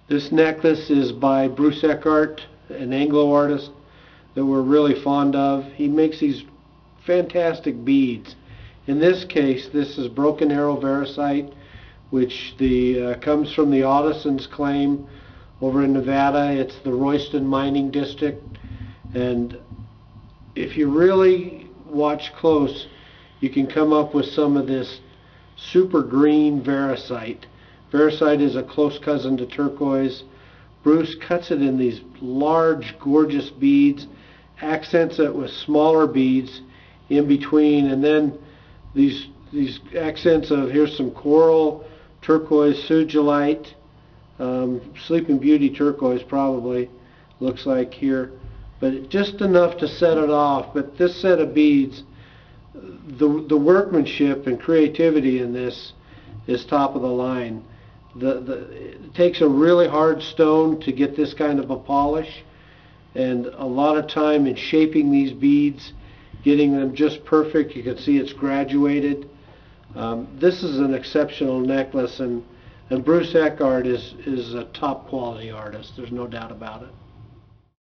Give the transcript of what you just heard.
This necklace is by Bruce Eckhardt, an Anglo artist that we're really fond of. He makes these fantastic beads. In this case, this is broken arrow Variscite, which comes from the Audison's claim over in Nevada. It's the Royston mining district, and if you really watch close, you can come up with some of this super green Variscite. Variscite is a close cousin to turquoise. Bruce cuts it in these large, gorgeous beads, accents it with smaller beads in between, and then these accents of, here's some coral, turquoise, sugilite, Sleeping Beauty turquoise probably looks like here, but just enough to set it off. But this set of beads, the workmanship and creativity in this is top of the line. It takes a really hard stone to get this kind of a polish, and a lot of time in shaping these beads, getting them just perfect. You can see it's graduated. This is an exceptional necklace, and Bruce Eckhardt is a top quality artist. There's no doubt about it.